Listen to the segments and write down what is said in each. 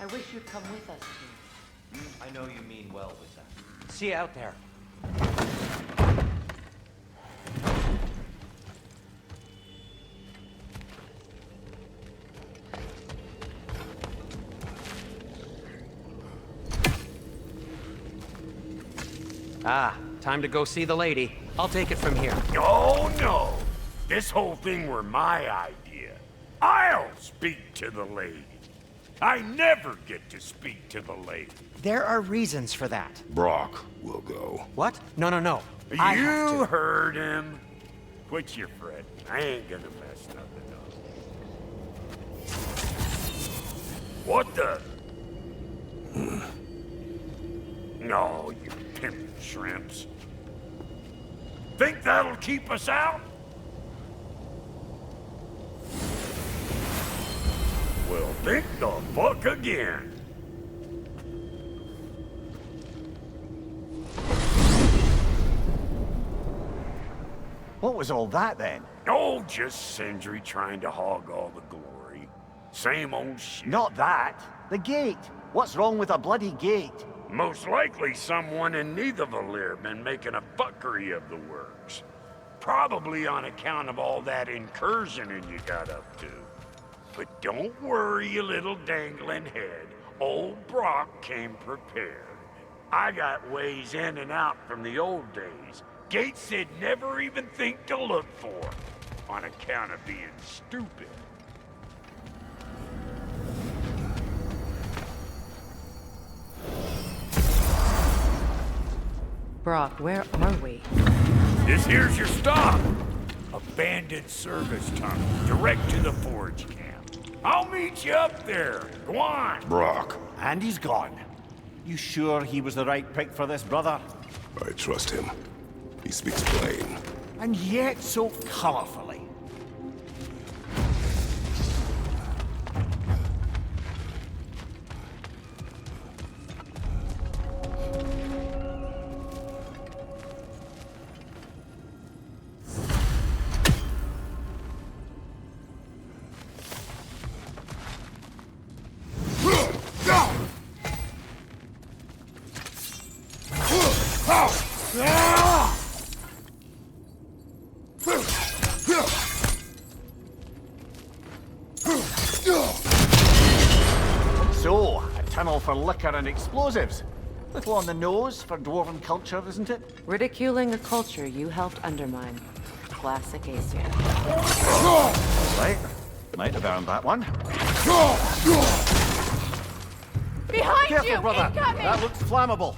I wish you'd come with us, too. I know you mean well with that. See you out there. Ah, time to go see the lady. I'll take it from here. Oh, no. This whole thing were my idea. I'll speak to the lady. I never get to speak to the lady. There are reasons for that. Brock will go. What? No, no, no. I have You to. heard him. Quit your fretting. I ain't gonna mess nothing up. What the? No, you pimpin' shrimps. Think that'll keep us out? Well, think the fuck again. What was all that then? Oh, just Sindri trying to hog all the glory. Same old shit. Not that. The gate. What's wrong with a bloody gate? Most likely someone in Nidavellir been making a fuckery of the works. Probably on account of all that incursioning you got up to. But don't worry, you little dangling head. Old Brock came prepared. I got ways in and out from the old days. Gates they'd never even think to look for, on account of being stupid. Brock, where are we? This here's your stop. Abandoned service tunnel, direct to the Forge camp. I'll meet you up there. Go on. Brock, And he's gone. You sure he was the right pick for this, brother? I trust him. He speaks plain. And yet so colorfully. So, a tunnel for liquor and explosives. Little on the nose for dwarven culture, isn't it? Ridiculing a culture you helped undermine. Classic Aesir. Right. Might have earned that one. Behind Careful, you! brother. Incoming! That looks flammable.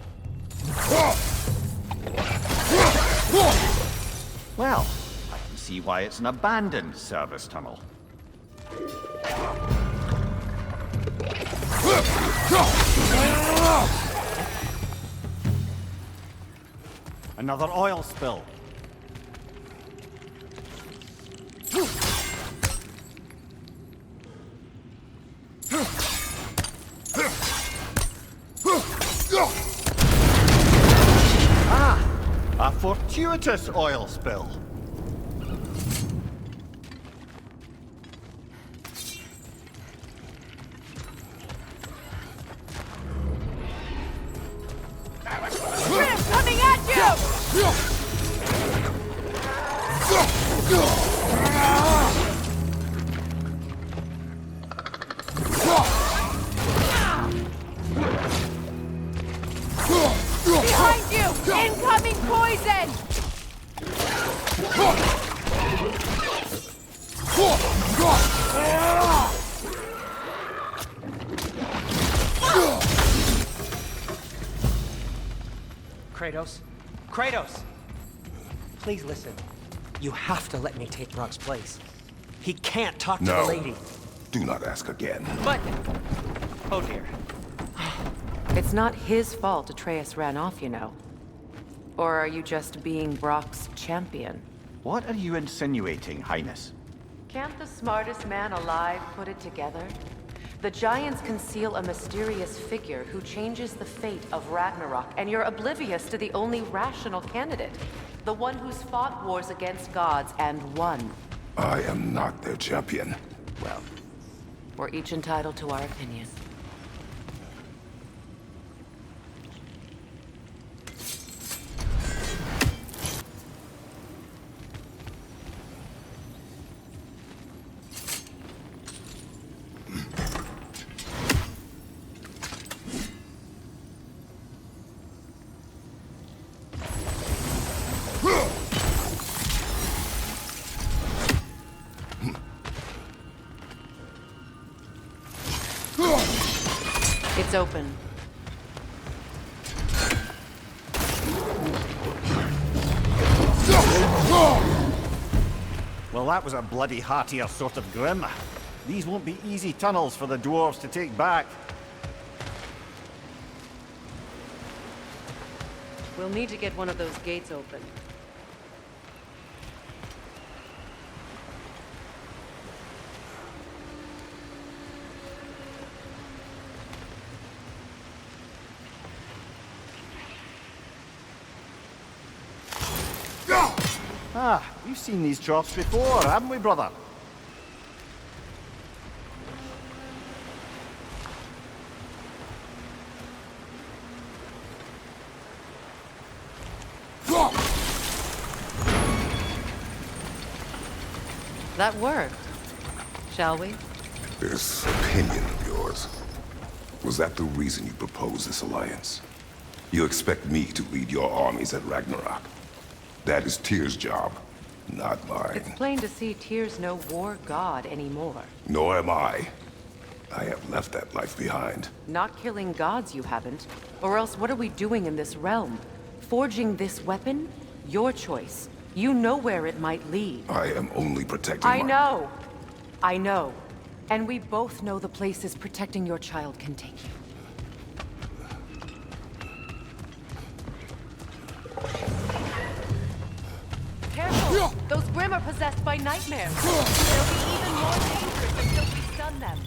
Well, I can see why it's an abandoned service tunnel. Another oil spill. Ah, a fortuitous oil spill. Shrimp coming at you! Behind you! Incoming poison! Kratos? Kratos! Please listen. You have to let me take Brock's place. He can't talk to No. the lady. Do not ask again. But... Oh dear. It's not his fault Atreus ran off, you know. Or are you just being Brock's champion? What are you insinuating, Highness? Can't the smartest man alive put it together? The Giants conceal a mysterious figure who changes the fate of Ragnarok, and you're oblivious to the only rational candidate. The one who's fought wars against gods and won. I am not their champion. Well, we're each entitled to our opinion. It's open. Well, that was a bloody heartier sort of grim. These won't be easy tunnels for the dwarves to take back. We'll need to get one of those gates open. Ah, we've seen these troughs before, haven't we, brother? That worked. Shall we? This opinion of yours, was that the reason you proposed this alliance? You expect me to lead your armies at Ragnarok? That is Tyr's job, not mine. It's plain to see Tyr's no war god anymore. Nor am I. I have left that life behind. Not killing gods, you haven't. Or else what are we doing in this realm? Forging this weapon? Your choice. You know where it might lead. I am only protecting I know. I know. And we both know the places protecting your child can take you. Careful! Those Grimm are possessed by nightmares. They'll be even more dangerous until we stun them.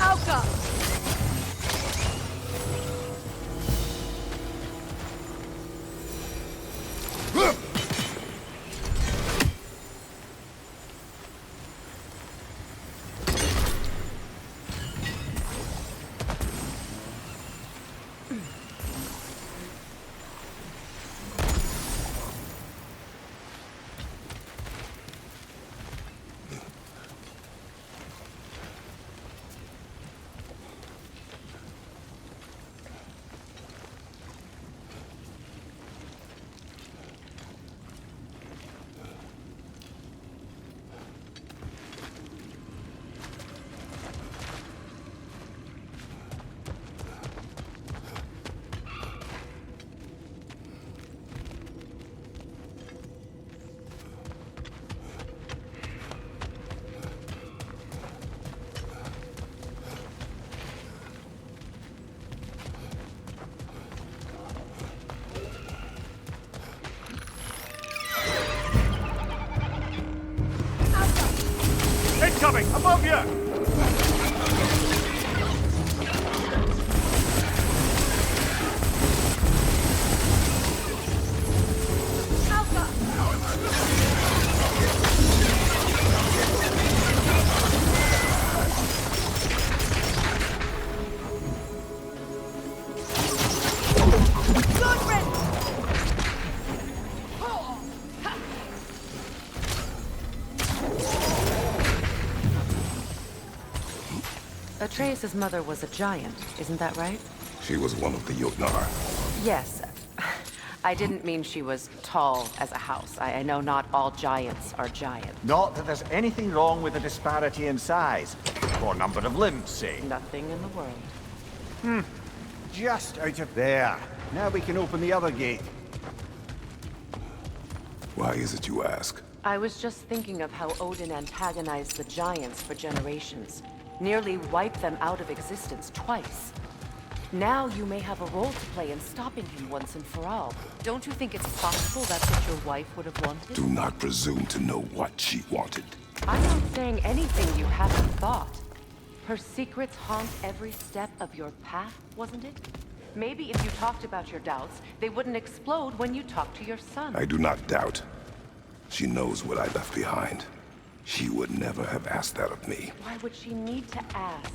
Alka! Incoming! Above you! Atreus' mother was a giant, isn't that right? She was one of the Jotnar. Yes. I didn't mean she was tall as a house. I know not all giants are giant. Not that there's anything wrong with the disparity in size, or number of limbs, say. Nothing in the world. Just out of there. Now we can open the other gate. Why is it you ask? I was just thinking of how Odin antagonized the giants for generations. Nearly wiped them out of existence twice. Now you may have a role to play in stopping him once and for all. Don't you think it's possible that's what your wife would have wanted? Do not presume to know what she wanted. I'm not saying anything you haven't thought. Her secrets haunt every step of your path, wasn't it? Maybe if you talked about your doubts, they wouldn't explode when you talked to your son. I do not doubt. She knows what I left behind. She would never have asked that of me. Why would she need to ask?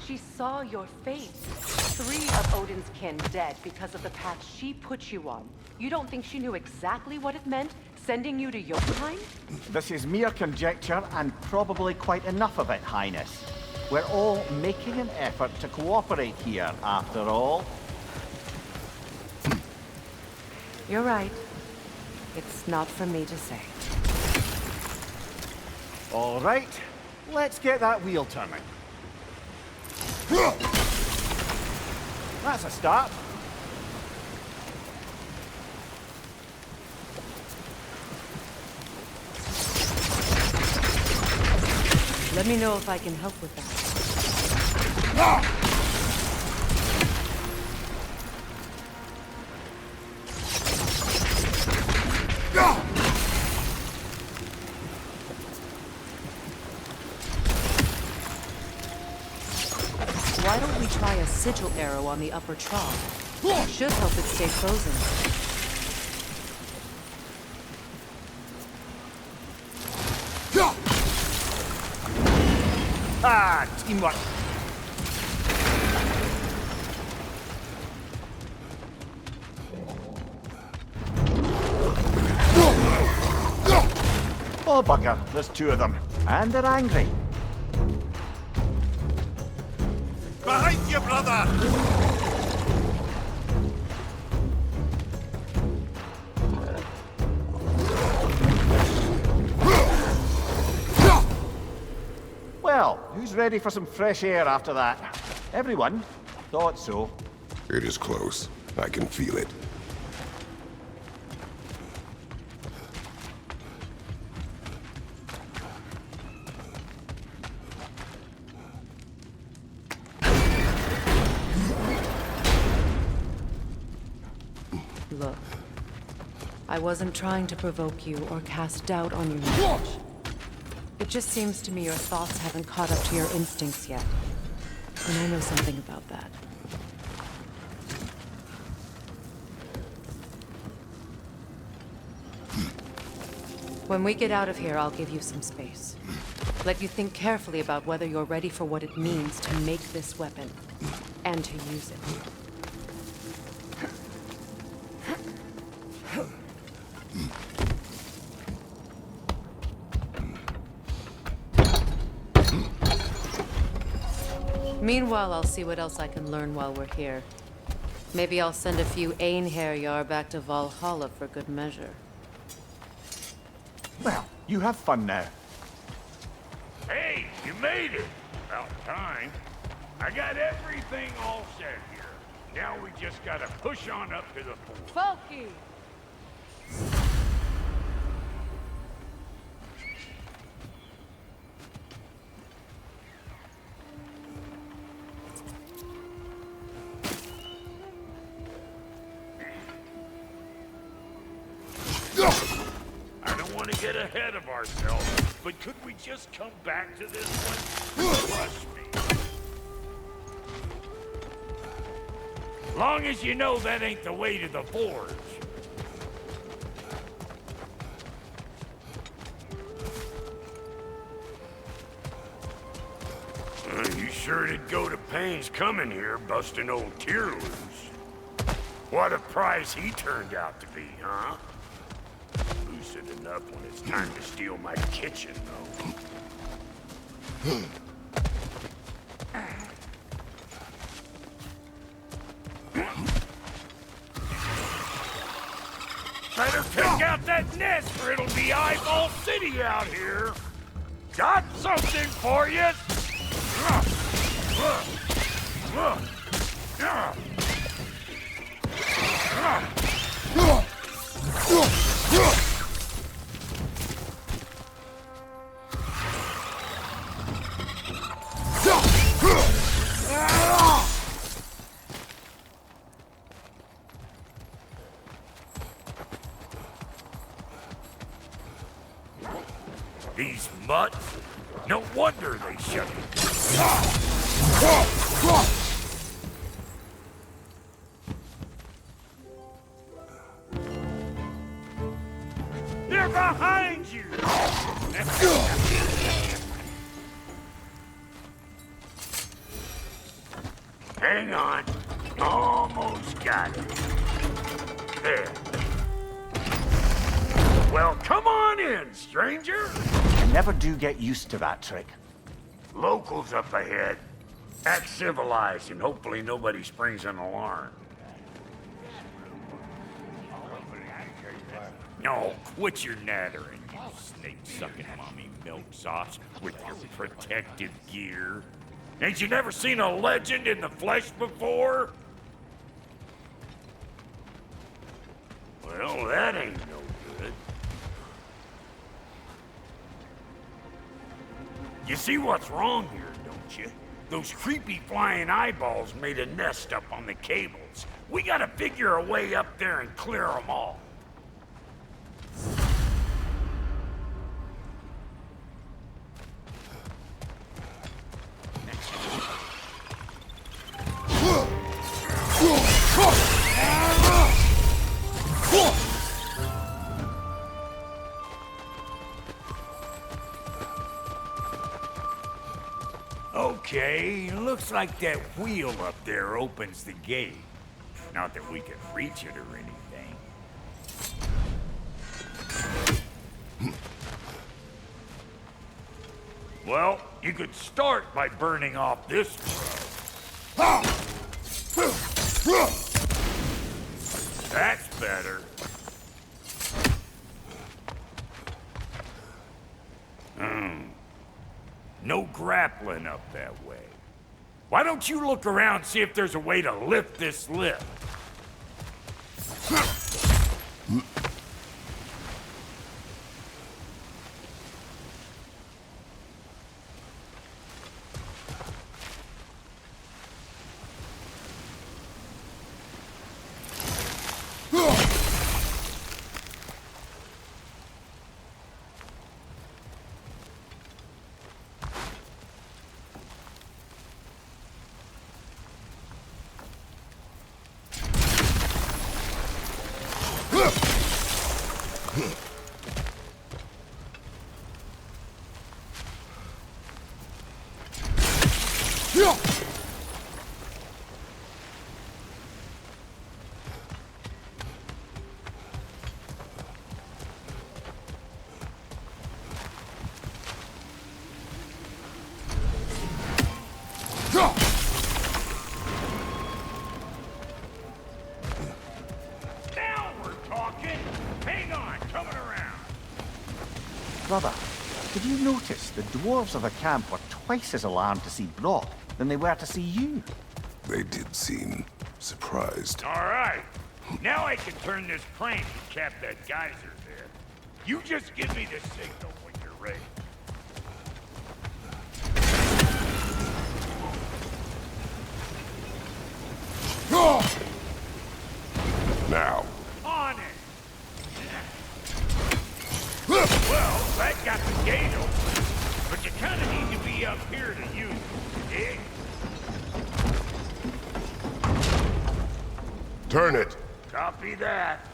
She saw your fate. 3 of Odin's kin dead because of the path she put you on. You don't think she knew exactly what it meant, sending you to Jotunheim? This is mere conjecture, and probably quite enough of it, Highness. We're all making an effort to cooperate here, after all. You're right. It's not for me to say. All right, let's get that wheel turning. That's a start. Let me know if I can help with that. Why don't we try a sigil arrow on the upper trough? Should help it stay frozen. Ah, teamwork. Oh, bugger. There's two of them. And they're angry. Behind you, brother! Well, who's ready for some fresh air after that? Everyone? Thought so. It is close. I can feel it. Look, I wasn't trying to provoke you or cast doubt on your knowledge. It just seems to me your thoughts haven't caught up to your instincts yet. And I know something about that. When we get out of here, I'll give you some space. Let you think carefully about whether you're ready for what it means to make this weapon, and to use it. Meanwhile, I'll see what else I can learn while we're here. Maybe I'll send a few Einherjar back to Valhalla for good measure. Well, you have fun now. Hey, you made it! About time. I got everything all set here. Now we just gotta push on up to the fort. Folky! I don't want to get ahead of ourselves, but could we just come back to this one? Trust me. Long as you know that ain't the way to the forge. You sure did go to pains coming here, busting old Tyr loose. What a prize he turned out to be, huh? Lucid enough when it's time to steal my kitchen, though. Better pick out that nest, or it'll be Eyeball City out here. Got something for you. These mutts? No wonder they shut it. They're behind you! Hang on. Almost got it. There. Well, come on in, stranger. I never do get used to that trick. Locals up ahead. Act civilized, and hopefully nobody springs an alarm. No, quit your nattering, you snake-sucking mommy milksops with your protective gear. Ain't you never seen a legend in the flesh before? Well, that ain't no good. You see what's wrong here, don't you? Those creepy flying eyeballs made a nest up on the cables. We gotta figure a way up there and clear them all. Okay, looks like that wheel up there opens the gate. Not that we can reach it or anything. Well, you could start by burning off this road. That's better. No grappling up that way. Why don't you look around and see if there's a way to lift this lift? Brother, did you notice the dwarves of the camp were twice as alarmed to see Brock than they were to see you? They did seem surprised. All right. Now I can turn this crank and cap that geyser there. You just give me the signal when you're ready. Now. On it! Well, that got the gate open, but you kind of need to be up here to use it, Turn it. Copy that.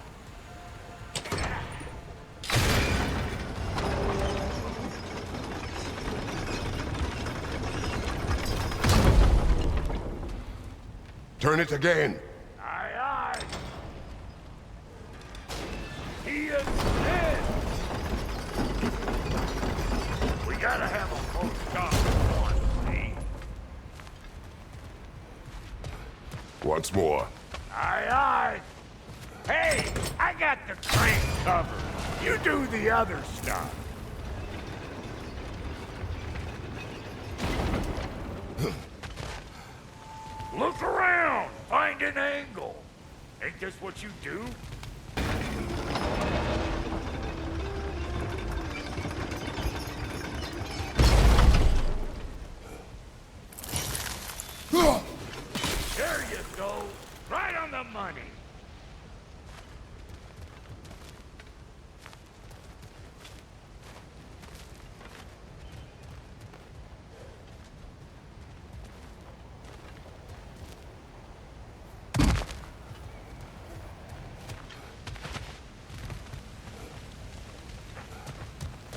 Turn it again. Aye, aye. He is dead. We gotta have a close stop for one, see? Once more. Aye, aye. Hey, I got the crank covered. You do the other stuff. Look around! Find an angle! Ain't this what you do? There you go! Right on the money!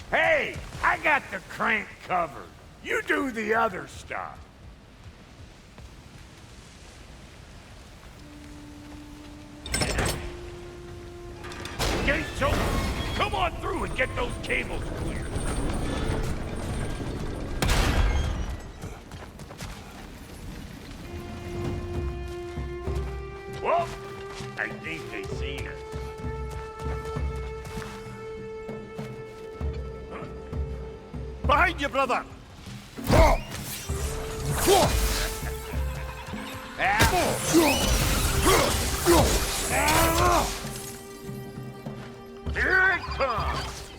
Hey, I got the crank covered. You do the other stuff. Gate's open. Come on through and get those cables cleared. Well, I think they seen us. Behind you, brother! Here it comes!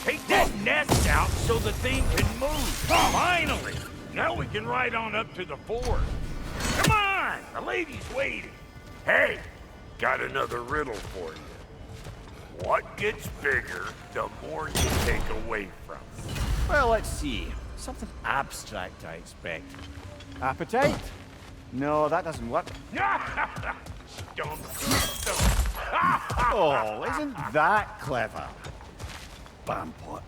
Take that nest out so the thing can move. Finally! Now we can ride on up to the fort. Come on! The lady's waiting. Hey, got another riddle for you. What gets bigger the more you take away from it? Well, let's see. Something abstract, I expect. Appetite? No, that doesn't work. Stump, stump. Oh, isn't that clever? Bampot.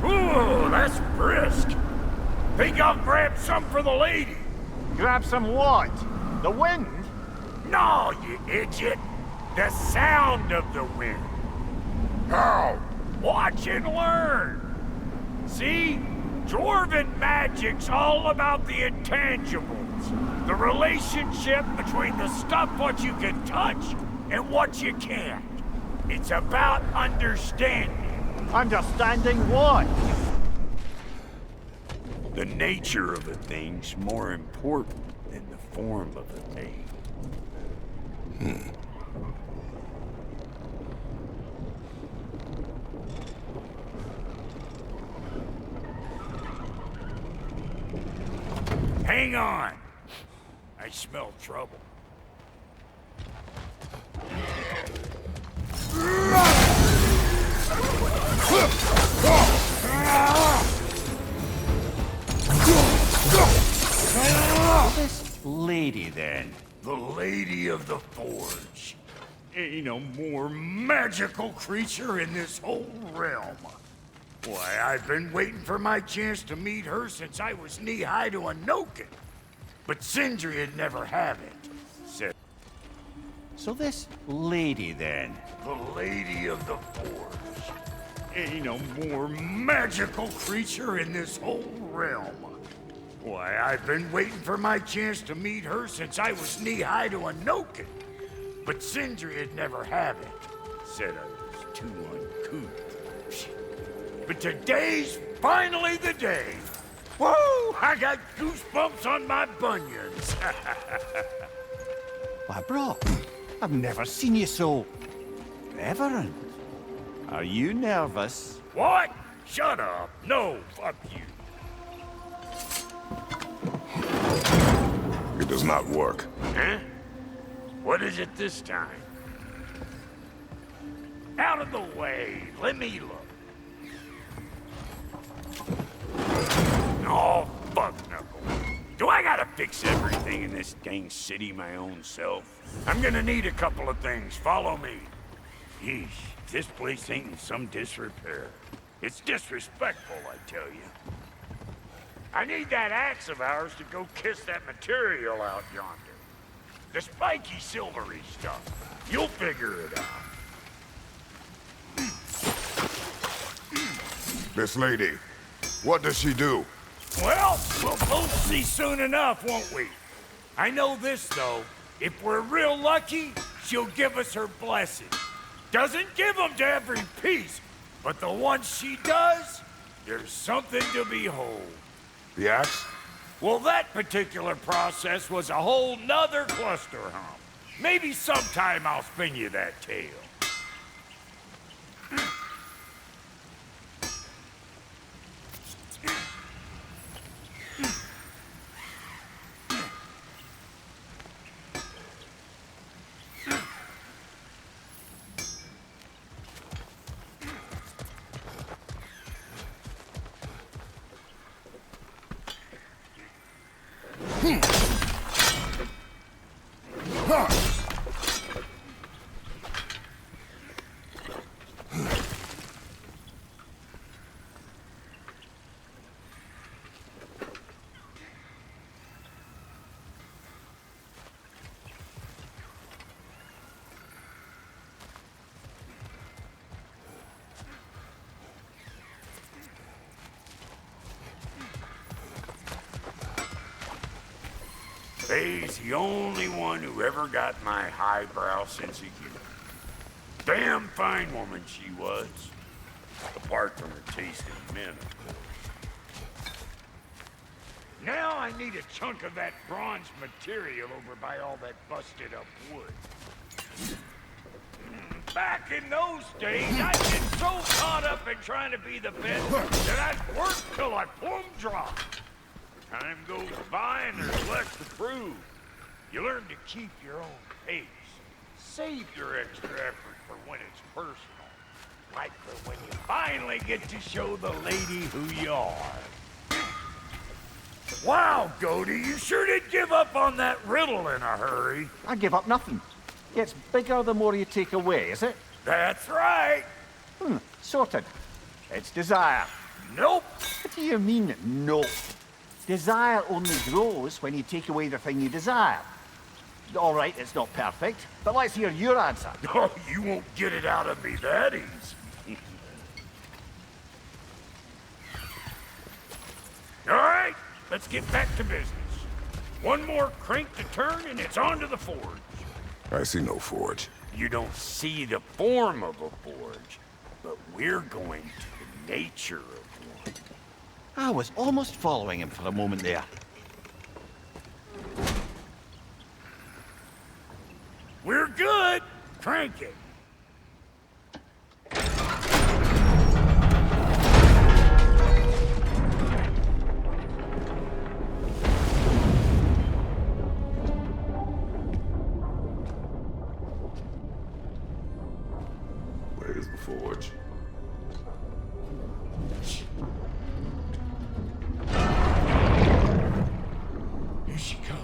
Ooh, that's brisk. Think I'll grab some for the lady? Grab some what? The wind? No, you idiot. The sound of the wind. How? Watch and learn. See? Dwarven magic's all about the intangibles. The relationship between the stuff what you can touch and what you can't. It's about understanding. Understanding what? The nature of a thing's more important than the form of a thing. Hang on. I smell trouble. This lady, then. The Lady of the Forge. Ain't no more magical creature in this whole realm. Why, I've been waiting for my chance to meet her since I was knee-high to a Noken. But Sindri'd never have it, said So this lady, then. the Lady of the Forge. Ain't no more magical creature in this whole realm. Why, I've been waiting for my chance to meet her since I was knee-high to a Noken. But Sindri'd never have it, said I was too uncouth. But today's finally the day. Woo! I got goosebumps on my bunions. Why, bro, I've never seen you so reverent. Are you nervous? What? Shut up. No, fuck you. It does not work. Huh? What is it this time? Out of the way. Let me look. Oh, fuck, Knuckle. Do I gotta fix everything in this dang city my own self? I'm gonna need a couple of things. Follow me. Yeesh, this place ain't in some disrepair. It's disrespectful, I tell you. I need that axe of ours to go kiss that material out yonder. The spiky, silvery stuff. You'll figure it out. This lady, what does she do? Well, we'll both see soon enough, won't we? I know this, though. If we're real lucky, she'll give us her blessing. Doesn't give them to every piece, but the ones she does, there's something to behold. The axe? Well, that particular process was a whole nother cluster hump. Maybe sometime I'll spin you that tale. Faye's the only one who ever got my highbrow sense of humor. Damn fine woman she was. Apart from her taste in men, of course. Now I need a chunk of that bronze material over by all that busted up wood. Back in those days, I'd get so caught up in trying to be the best that I'd work till I plumb dropped. Time goes by and there's less to prove. You learn to keep your own pace. Save your extra effort for when it's personal. Like for when you finally get to show the lady who you are. Wow, Goaty, you sure did give up on that riddle in a hurry. I give up nothing. Gets bigger the more you take away, is it? That's right. Sorted. It's desire. Nope. What do you mean, no? Desire only grows when you take away the thing you desire. All right, it's not perfect, but let's hear your answer. Oh, you won't get it out of me that easy. All right, let's get back to business. One more crank to turn and it's on to the forge. I see no forge. You don't see the form of a forge, but we're going to the nature of one. I was almost following him for a moment there. We're good. Crank it. Where's the forge? Here she comes.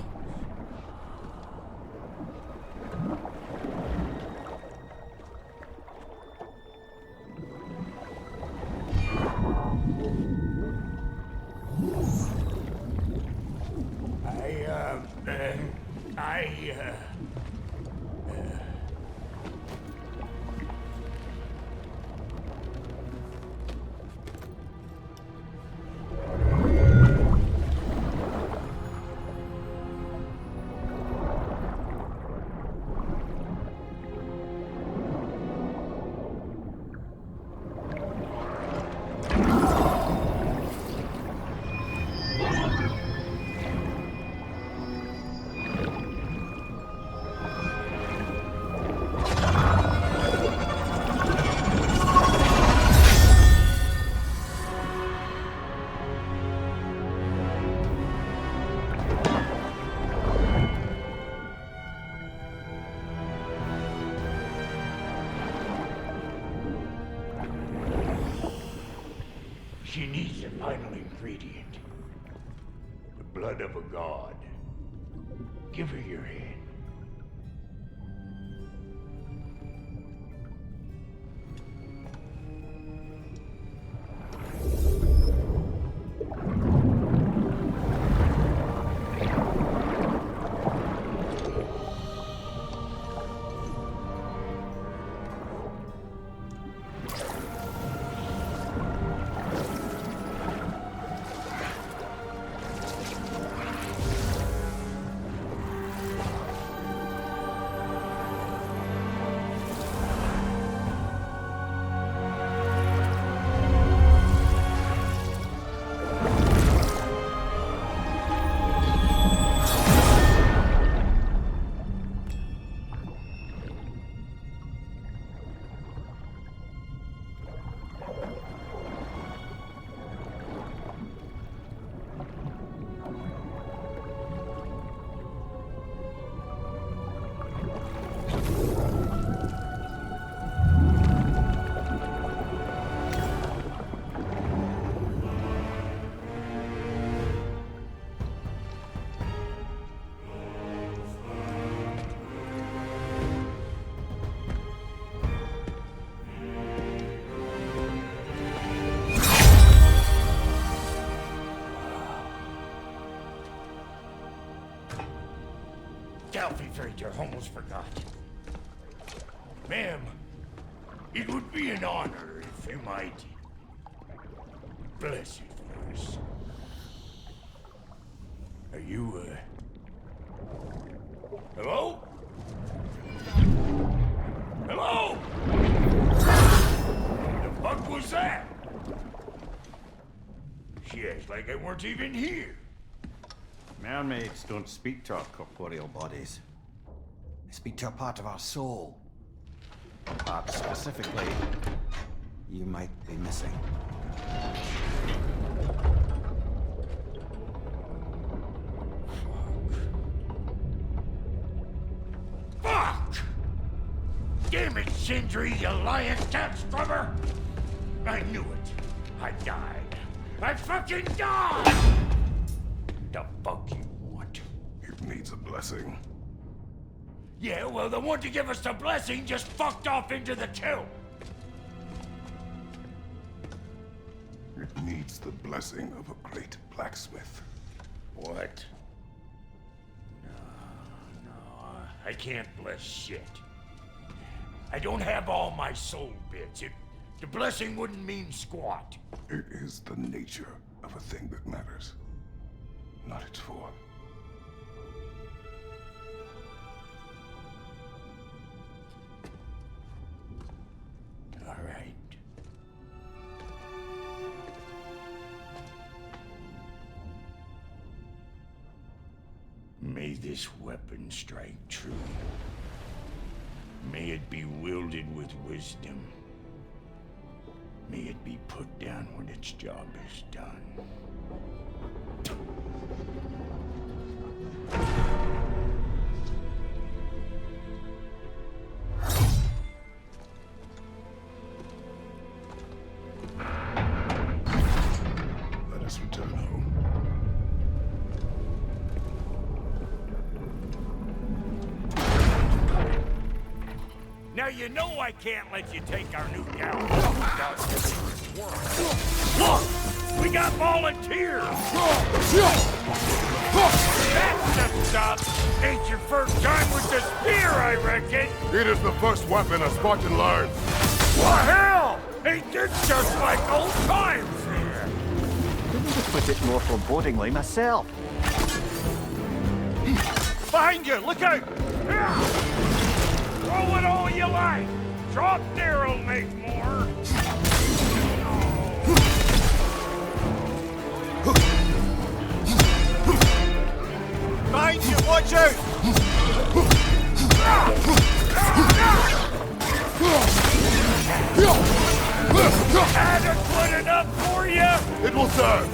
She needs the final ingredient. The blood of a god. Give her your hand. Delphi Frater, almost forgot. Ma'am, it would be an honor if you might bless it for us. Are you, hello? Hello? The fuck was that? She acts like I weren't even here. Mermaids don't speak to our corporeal bodies. They speak to a part of our soul. A part specifically you might be missing. Fuck! Damn it, Sindri, you lying cat scrubber! I knew it. I died. I fucking died! The fuck you want? It needs a blessing. Yeah, well, the one to give us the blessing just fucked off into the tomb. It needs the blessing of a great blacksmith. What? No, I can't bless shit. I don't have all my soul bits. The blessing wouldn't mean squat. It is the nature of a thing that matters, not its form. All right. May this weapon strike true. May it be wielded with wisdom. May it be put down when its job is done. Let us return home. Now you know I can't let you take our new gal without giving this world. Look! We got volunteers! That's the stuff! Ain't your first time with the spear, I reckon! It is the first weapon a Spartan learned. What hell? Ain't this just like old times here? Couldn't have put it more forebodingly myself. Behind you! Look out! Throw it all you like! Draupnir will make more! Behind you, watch out! Adequate enough for you? It will serve.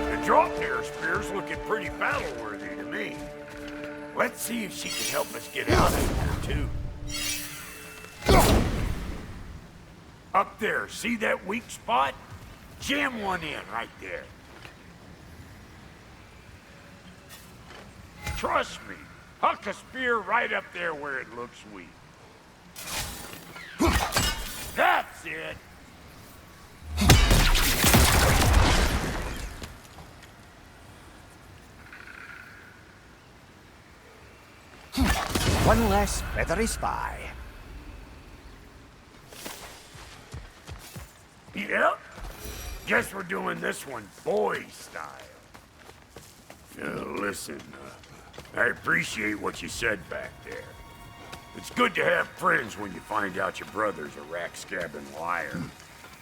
The Draupnir spear's looking pretty battle-worthy to me. Let's see if she can help us get out of here, too. Up there, see that weak spot? Jam one in right there. Trust me, huck a spear right up there where it looks weak. That's it! One less feathery spy. Yep. Guess we're doing this one boy style. Listen, I appreciate what you said back there. It's good to have friends when you find out your brother's a rack-scabbing liar.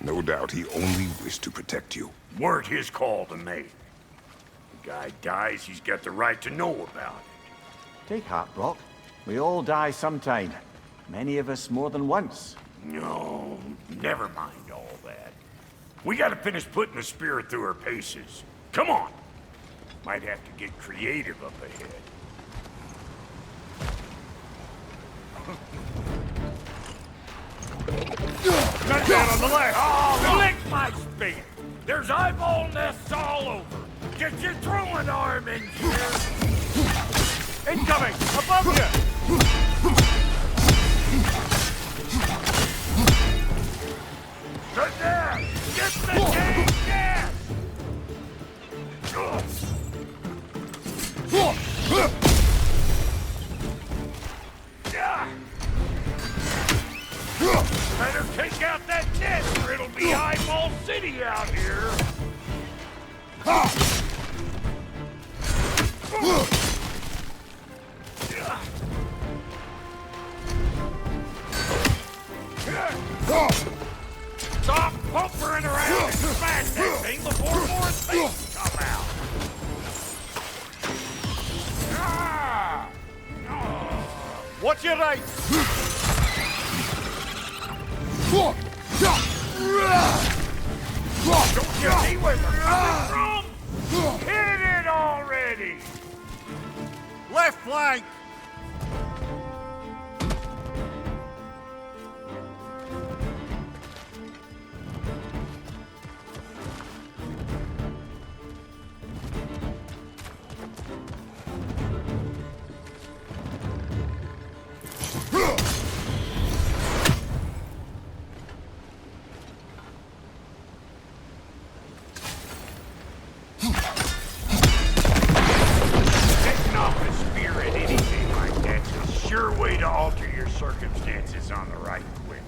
No doubt he only wished to protect you. Weren't his call to make. The guy dies, he's got the right to know about it. Take heart, Brock. We all die sometime. Many of us more than once. No, never mind all that. We gotta finish putting the spear through her paces. Come on! Might have to get creative up ahead. Got that on the left! Oh, lick my spear! There's eyeball nests all over! Get your throwing arm in here! Incoming! Above you! take out that net or it'll be eyeball city out here. Stop pumpering around and smash that thing before more things come out. What's your right? Don't you see where they're coming from? Hit it already! Left flank! Taking off a spear at anything like that's a sure way to alter your circumstances on the right quick.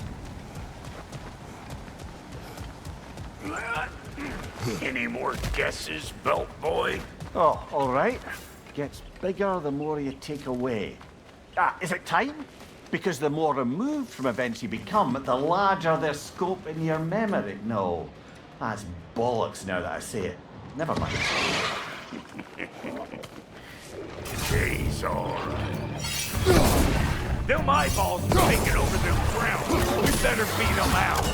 Any more guesses, belt boy? Oh, all right. Gets bigger the more you take away. Ah, is it time? Because the more removed from events you become, the larger their scope in your memory. No, that's bollocks now that I say it. Never mind. He's alright. Them eyeballs are taking over them grounds. We better beat them out.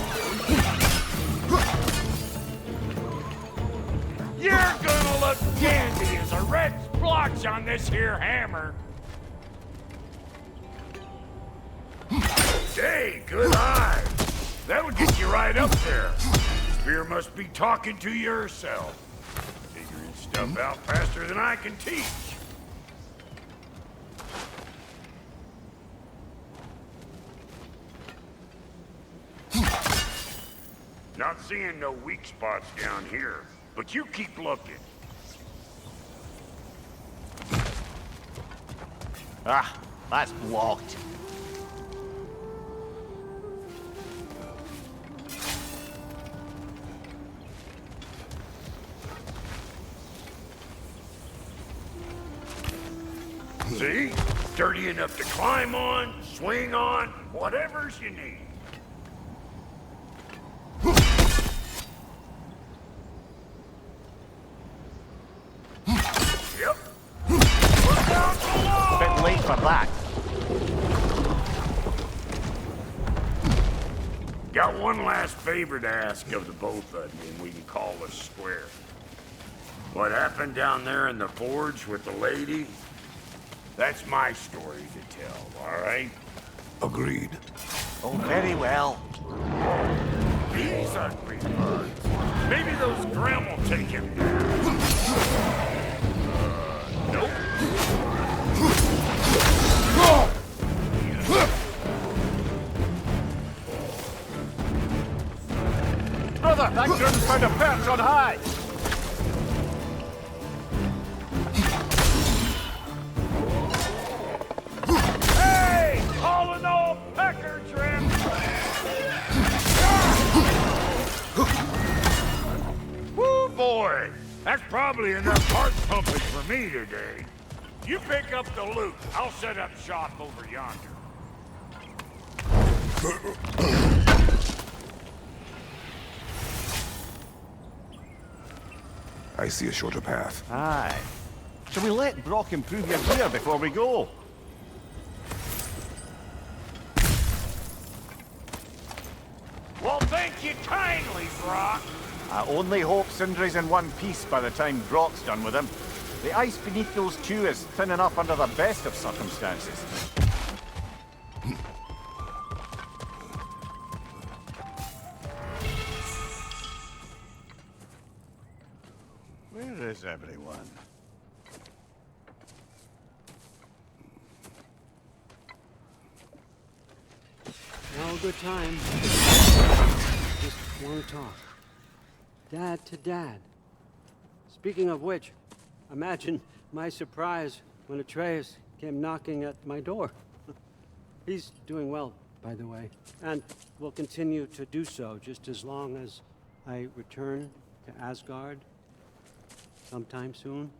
You're gonna look dandy as a red splotch on this here hammer. Hey, good eye. That'll get you right up there. Spear must be talking to yourself. Figuring stuff out faster than I can teach. Not seeing no weak spots down here, but you keep looking. Ah, that's blocked. See? Sturdy enough to climb on, swing on, whatever's you need. Yep. Look down below! Bit late for that. Got one last favor to ask of the both of you, and we can call us square. What happened down there in the forge with the lady? That's my story to tell, all right? Agreed. Oh, very well. These ugly bugs. Maybe those Grim will take him down. Nope. Brother, that Grim's found a perch on high. Hey! All in all, pecker trim! Woo, boy! That's probably enough heart pumping for me today. You pick up the loot. I'll set up shop over yonder. I see a shorter path. Aye. Shall we let Brock improve your gear before we go? Well, thank you kindly, Brock. I only hope Sindri's in one piece by the time Brock's done with him. The ice beneath those two is thin enough under the best of circumstances. Where is everyone? No good time. Just want to talk. Dad to Dad. Speaking of which, imagine my surprise when Atreus came knocking at my door. He's doing well, by the way, and will continue to do so just as long as I return to Asgard sometime soon.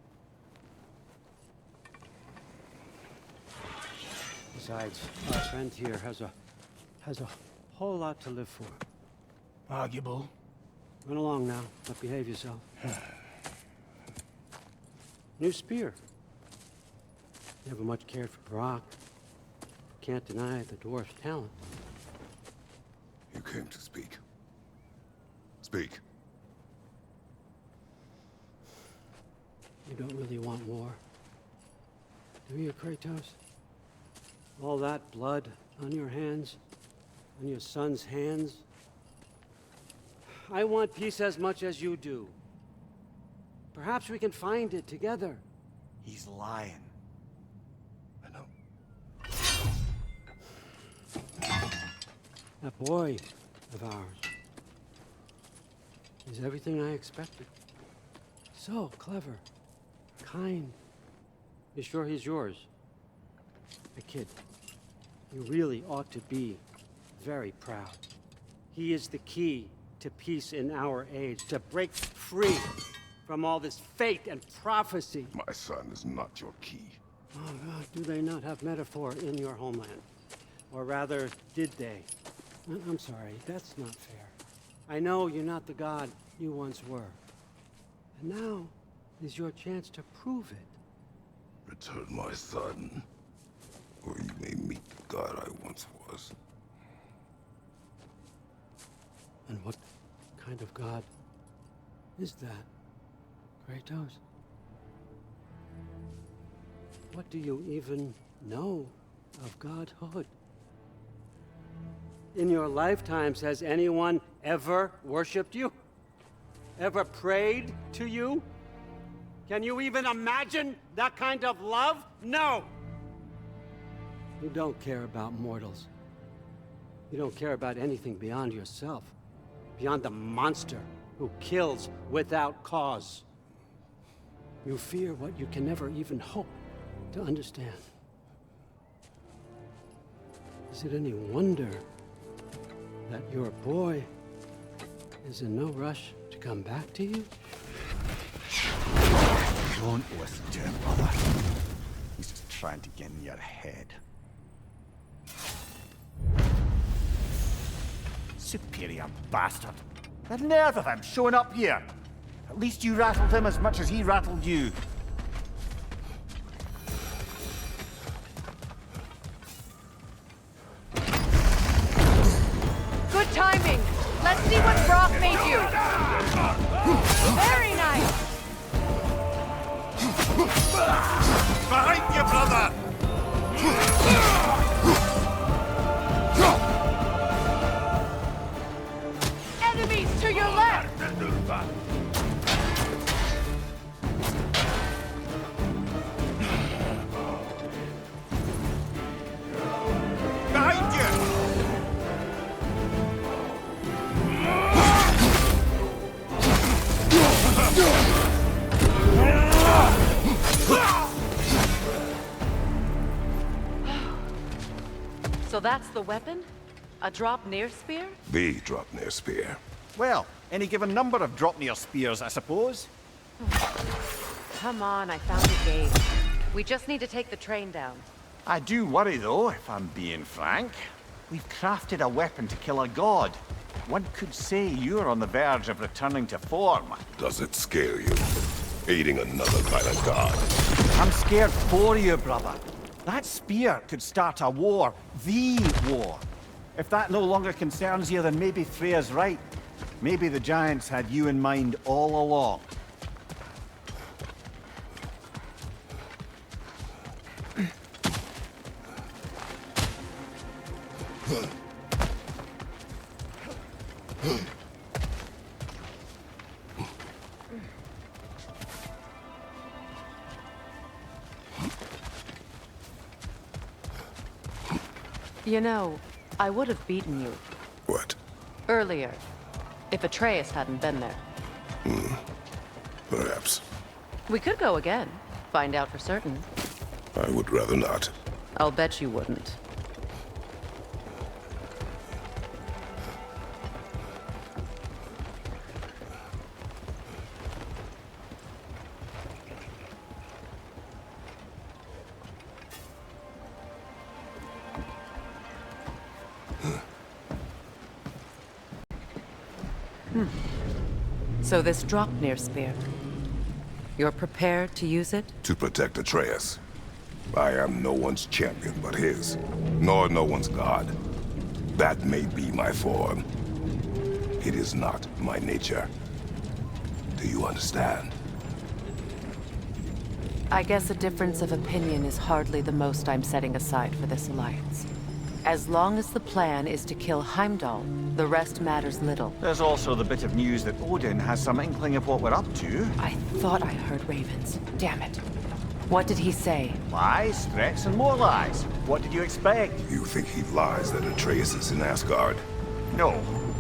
Besides, our friend here has a whole lot to live for. Arguable. Run along now, but behave yourself. New spear. Never much cared for Brock. Can't deny the dwarf's talent. You came to speak. Speak. You don't really want war, do you, Kratos? All that blood on your hands, on your son's hands. I want peace as much as you do. Perhaps we can find it together. He's lying. I know. That boy of ours is everything I expected. So clever, kind. You sure he's yours? A kid. You really ought to be very proud. He is the key to peace in our age, to break free from all this fate and prophecy. My son is not your key. Oh, God, do they not have metaphor in your homeland? Or rather, did they? I'm sorry, that's not fair. I know you're not the god you once were. And now is your chance to prove it. Return my son, or you may meet the god I once was. And what kind of god is that, Kratos? What do you even know of godhood? In your lifetimes, has anyone ever worshipped you? Ever prayed to you? Can you even imagine that kind of love? No! You don't care about mortals. You don't care about anything beyond yourself. Beyond the monster who kills without cause. You fear what you can never even hope to understand. Is it any wonder that your boy is in no rush to come back to you? Don't listen to him, brother. He's just trying to get in your head. Superior bastard. The nerve of him showing up here. At least you rattled him as much as he rattled you. Good timing. Let's see what Brock made you. Very nice. Behind you, brother! Enemies to your left. Behind you! So that's the weapon? A Draupnir spear? The Draupnir spear. Well, any given number of Draupnir spears, I suppose. Come on, I found a gate. We just need to take the train down. I do worry, though, if I'm being frank. We've crafted a weapon to kill a god. One could say you're on the verge of returning to form. Does it scare you? Aiding another kind of god. I'm scared for you, brother. That spear could start a war. The war. If that no longer concerns you, then maybe Freya's right. Maybe the Giants had you in mind all along. You know, I would have beaten you What? earlier, if Atreus hadn't been there. Perhaps. We could go again, find out for certain. I would rather not. I'll bet you wouldn't. So this Draupnir spear, you're prepared to use it? To protect Atreus. I am no one's champion but his, nor no one's god. That may be my form. It is not my nature. Do you understand? I guess a difference of opinion is hardly the most I'm setting aside for this alliance. As long as the plan is to kill Heimdall, the rest matters little. There's also the bit of news that Odin has some inkling of what we're up to. I thought I heard ravens. Damn it. What did he say? Lies, threats, and more lies. What did you expect? You think he lies that Atreus is in Asgard? No.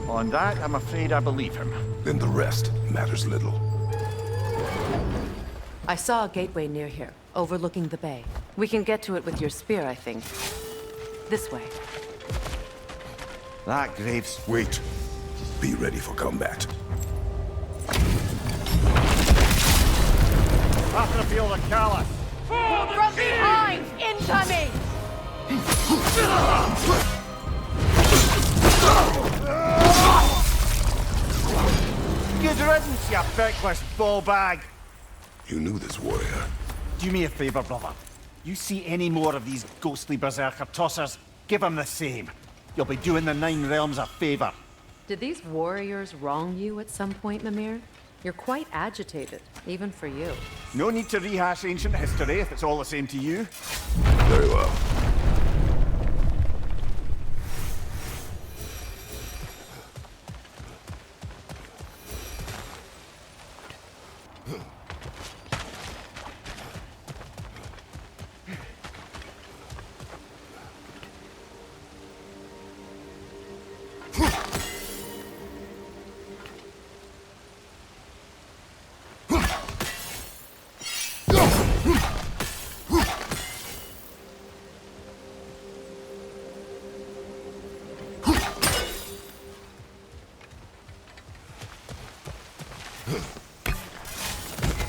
On that, I'm afraid I believe him. Then the rest matters little. I saw a gateway near here, overlooking the bay. We can get to it with your spear, I think. This way. That grave's... Wait. Be ready for combat. After the field of Callus. From behind! Incoming! Good riddance, you feckless ball bag! You knew this warrior. Do me a favor, brother. You see any more of these ghostly berserker tossers, give them the same. You'll be doing the Nine Realms a favor. Did these warriors wrong you at some point, Mimir? You're quite agitated, even for you. No need to rehash ancient history if it's all the same to you. Very well.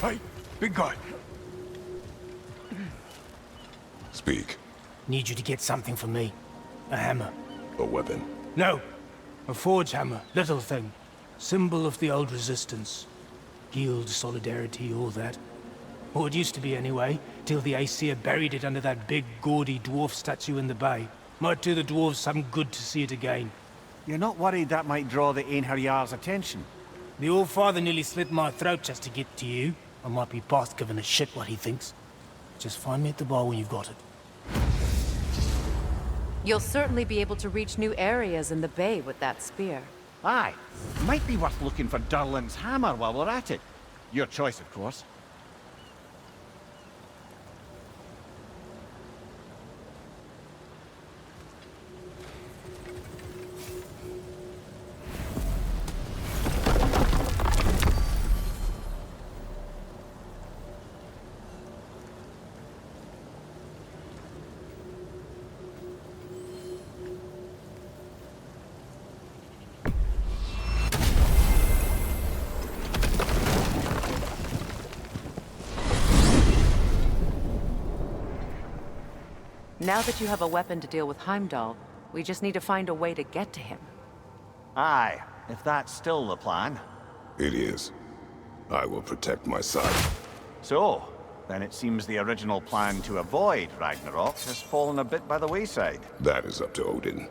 Hey, big guy. Speak. Need you to get something for me. A hammer. A weapon. No! A forge hammer. Little thing. Symbol of the old resistance. Guild, solidarity, all that. Or it used to be anyway, till the Aesir buried it under that big, gaudy dwarf statue in the bay. Might do the dwarves some good to see it again. You're not worried that might draw the Einherjar's attention? The All-Father nearly slit my throat just to get to you. I might be past giving a shit what he thinks. Just find me at the bar when you've got it. You'll certainly be able to reach new areas in the bay with that spear. Aye. Might be worth looking for Durlin's hammer while we're at it. Your choice, of course. Now that you have a weapon to deal with Heimdall, we just need to find a way to get to him. Aye, if that's still the plan. It is. I will protect my son. So, then it seems the original plan to avoid Ragnarok has fallen a bit by the wayside. That is up to Odin.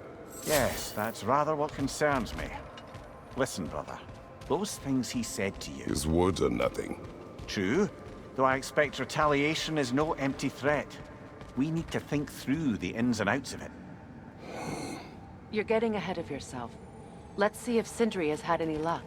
Yes, that's rather what concerns me. Listen, brother. Those things he said to you... His words are nothing. True, though I expect retaliation is no empty threat. We need to think through the ins and outs of it. You're getting ahead of yourself. Let's see if Sindri has had any luck.